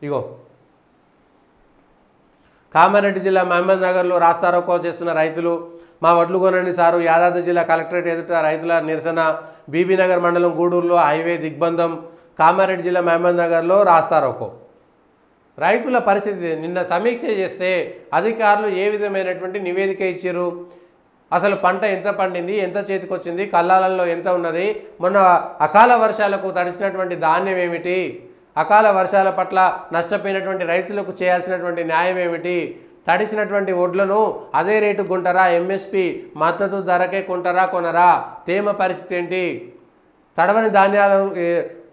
ఇగో కామారెడ్డి జిల్లా మహబూబ్ నగర్లో రాస్తారోకో చేస్తున్న రైతులు, మా వడ్లు కొనండి సారు. యాదాద్రి జిల్లా కలెక్టరేట్ ఎదుట రైతుల నిరసన. బీబీనగర్ మండలం గూడూరులో హైవే దిగ్బంధం. కామారెడ్డి జిల్లా మహబూబ్ నగర్లో రాస్తారోకో. రైతుల పరిస్థితి నిన్న సమీక్ష చేస్తే అధికారులు ఏ విధమైనటువంటి నివేదిక ఇచ్చారు, అసలు పంట ఎంత పండింది, ఎంత చేతికొచ్చింది, కల్లాలలో ఎంత ఉన్నది, మొన్న అకాల వర్షాలకు తడిసినటువంటి ధాన్యం ఏమిటి, అకాల వర్షాల పట్ల నష్టపోయినటువంటి రైతులకు చేయాల్సినటువంటి న్యాయం ఏమిటి, తడిసినటువంటి వడ్లను అదే రేటు కొంటారా, ఎంఎస్పి మద్దతు ధరకే కొంటారా కొనరా, తేమ పరిస్థితి ఏంటి, తడవని ధాన్యాలు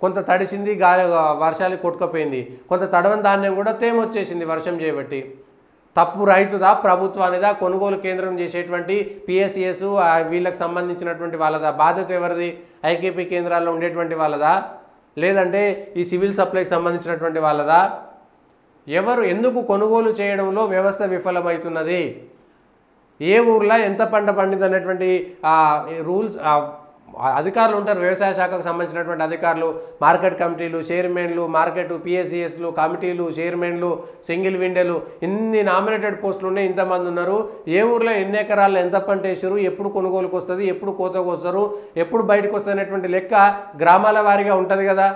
కొంత తడిసింది గాలి వర్షాలు కొట్టుకుపోయింది, కొంత తడవని ధాన్యం కూడా తేమ వచ్చేసింది వర్షం చేయబట్టి. తప్పు రైతుదా, ప్రభుత్వానిదా, కొనుగోలు కేంద్రం చేసేటువంటి పిఎస్సిఎస్ వీళ్ళకి సంబంధించినటువంటి వాళ్ళదా, బాధ్యత ఎవరిది, ఐకేపీ కేంద్రాల్లో ఉండేటువంటి వాళ్ళదా, లేదంటే ఈ సివిల్ సప్లైకి సంబంధించినటువంటి వాళ్ళదా, ఎవరు ఎందుకు కొనుగోలు చేయడంలో వ్యవస్థ విఫలమవుతున్నది, ఏ ఊర్లో ఎంత పంట పండింది అనేటువంటి రూల్స్ అధికారులు ఉంటారు, వ్యవసాయ శాఖకు సంబంధించినటువంటి అధికారులు, మార్కెట్ కమిటీలు, చైర్మన్లు, మార్కెట్ పిఎస్సిఎస్లు, కమిటీలు, చైర్మన్లు, సింగిల్ విండోలు, ఇన్ని నామినేటెడ్ పోస్టులు ఉన్నాయి, ఇంతమంది ఉన్నారు. ఏ ఊర్లో ఎన్ని ఎకరాల్లో ఎంత పంట వేసారు, ఎప్పుడు కొనుగోలుకు వస్తుంది, ఎప్పుడు కోతకు వస్తారు, ఎప్పుడు బయటకు వస్తుంది అనేటువంటి లెక్క గ్రామాల వారీగా ఉంటుంది కదా.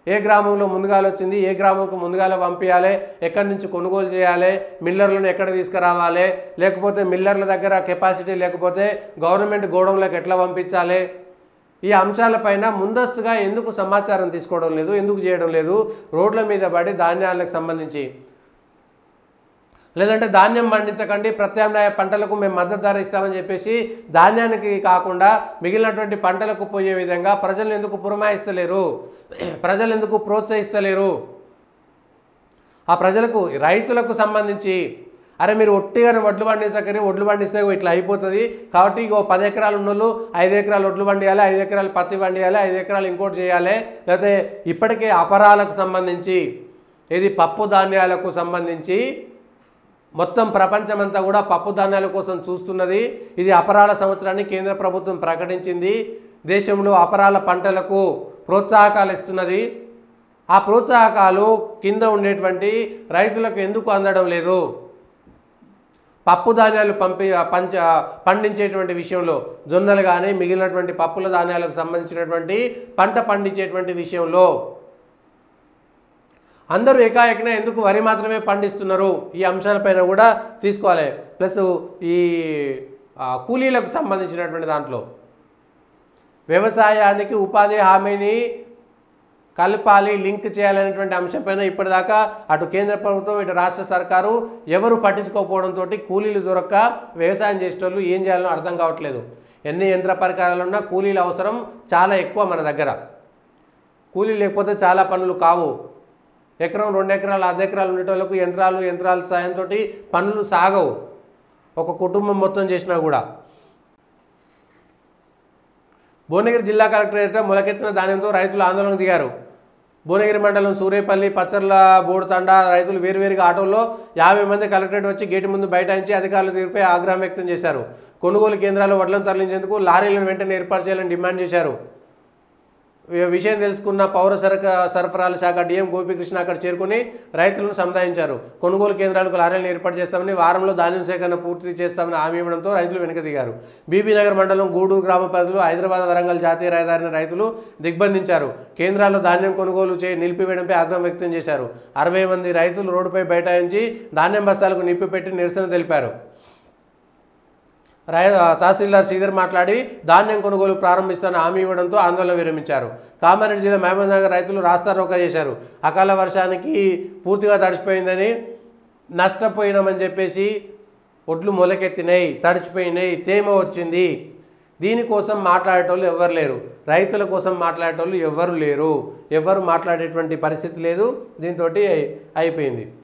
ఏ గ్రామంలో ముందుగాలు వచ్చింది, ఏ గ్రామంకు ముందుగాల పంపించాలి, ఎక్కడి నుంచి కొనుగోలు చేయాలి, మిల్లర్లను ఎక్కడ తీసుకురావాలి, లేకపోతే మిల్లర్ల దగ్గర కెపాసిటీ లేకపోతే గవర్నమెంట్ గోడౌన్లకు ఎట్లా పంపించాలి, ఈ అంశాలపైన ముందస్తుగా ఎందుకు సమాచారం తీసుకోవడం లేదు, ఎందుకు చేయడం లేదు. రోడ్ల మీద పడి ధాన్యాలకు సంబంధించి లేదంటే ధాన్యం పండించకండి, ప్రత్యామ్నాయ పంటలకు మేము మద్దతు ధర ఇస్తామని చెప్పేసి ధాన్యానికి కాకుండా మిగిలినటువంటి పంటలకు పోయే విధంగా ప్రజలను ఎందుకు పురమాయిస్తలేరు, ప్రజలు ఎందుకు ప్రోత్సహిస్తలేరు. ఆ ప్రజలకు రైతులకు సంబంధించి అరే మీరు ఒట్టిగానే వడ్లు పండించకరి, వడ్లు పండిస్తే ఇట్లా అయిపోతుంది కాబట్టి ఇగో 10 ఎకరాలు ఉన్నోళ్ళు 5 ఎకరాలు వడ్లు పండియాలి, 5 ఎకరాలు పత్తి పండియాలి, 5 ఎకరాలు ఇంకోటి చేయాలి, లేకపోతే ఇప్పటికే అపరాలకు సంబంధించి ఇది పప్పు ధాన్యాలకు సంబంధించి మొత్తం ప్రపంచమంతా కూడా పప్పు ధాన్యాల కోసం చూస్తున్నది. ఇది అపరాల సంవత్సరాన్ని కేంద్ర ప్రభుత్వం ప్రకటించింది. దేశంలో అపరాల పంటలకు ప్రోత్సాహకాలు ఇస్తున్నది. ఆ ప్రోత్సాహకాలు కింద ఉండేటువంటి రైతులకు ఎందుకు అందడం లేదు. పప్పు ధాన్యాలు పండించేటువంటి విషయంలో జొన్నలు కానీ మిగిలినటువంటి పప్పుల ధాన్యాలకు సంబంధించినటువంటి పంట పండించేటువంటి విషయంలో అందరూ ఏకాఏకన ఎందుకు వరి మాత్రమే పండిస్తున్నారు, ఈ అంశాలపైన కూడా తీసుకోవాలి. ప్లస్ ఈ కూలీలకు సంబంధించినటువంటి దాంట్లో వ్యవసాయానికి ఉపాధి హామీని కలపాలి, లింక్ చేయాలనేటువంటి అంశంపైన ఇప్పటిదాకా అటు కేంద్ర ప్రభుత్వం ఇటు రాష్ట్ర సర్కారు ఎవరు పట్టించుకోకపోవడంతో కూలీలు దొరక్క వ్యవసాయం చేసేటోళ్ళు ఏం చేయాలో అర్థం కావట్లేదు. ఎన్ని యంత్ర పరికరాలు ఉన్నా కూలీల అవసరం చాలా ఎక్కువ మన దగ్గర. కూలీ లేకపోతే చాలా పనులు కావు. ఎకరం 2 ఎకరాలు 10 ఎకరాలు ఉండేటోళ్ళకు యంత్రాల సాయంతో పనులు సాగవు, ఒక కుటుంబం మొత్తం చేసినా కూడా. భువనగిరి జిల్లా కలెక్టరేట్ మొలకెత్తిన ధాన్యంతో రైతులు ఆందోళన దిగారు. భువనగిరి మండలం సూరేపల్లి, పచ్చర్ల బోడుతండ రైతులు వేరువేరుగా ఆటోల్లో 50 మంది కలెక్టరేట్ వచ్చి గేటు ముందు బైఠాయించి అధికారుల తీరుపై ఆగ్రహం వ్యక్తం చేశారు. కొనుగోలు కేంద్రాల్లో వడ్లను తరలించేందుకు లారీలను వెంటనే ఏర్పాటు చేయాలని డిమాండ్ చేశారు. విషయం తెలుసుకున్న పౌర సరఫరాల శాఖ డిఎం గోపీకృష్ణ అక్కడ చేరుకుని రైతులను సముదాయించారు. కొనుగోలు కేంద్రాలకు లారీలను ఏర్పాటు చేస్తామని, వారంలో ధాన్యం సేకరణ పూర్తి చేస్తామని హామీ ఇవ్వడంతో రైతులు వెనుక దిగారు. బీబీనగర్ మండలం గూడూరు గ్రామ పరిధిలో హైదరాబాద్ వరంగల్ జాతీయ రహదారిని రైతులు దిగ్బంధించారు. కేంద్రాల్లో ధాన్యం కొనుగోలు నిలిపివేయడంపై ఆగ్రహం వ్యక్తం చేశారు. 60 మంది రైతులు రోడ్డుపై బైఠాయించి ధాన్యం బస్తాలకు నిప్పిపెట్టి నిరసన తెలిపారు. తహసీల్దార్ శ్రీధర్ మాట్లాడి ధాన్యం కొనుగోలు ప్రారంభిస్తానని హామీ ఇవ్వడంతో ఆందోళన విరమించారు. కామారెడ్డి జిల్లా మహబూబ్ నగర్ రైతులు రాస్తారోకో చేశారు. అకాల వర్షానికి పూర్తిగా తడిసిపోయిందని, నష్టపోయినామని చెప్పేసి ఒడ్లు మొలకెత్తినాయి, తడిచిపోయినాయి, తేమ వచ్చింది. దీనికోసం మాట్లాడేటోళ్ళు ఎవ్వరు లేరు, రైతుల కోసం మాట్లాడేటోళ్ళు ఎవ్వరు లేరు, ఎవ్వరు మాట్లాడేటువంటి పరిస్థితి లేదు. దీంతో అయిపోయింది.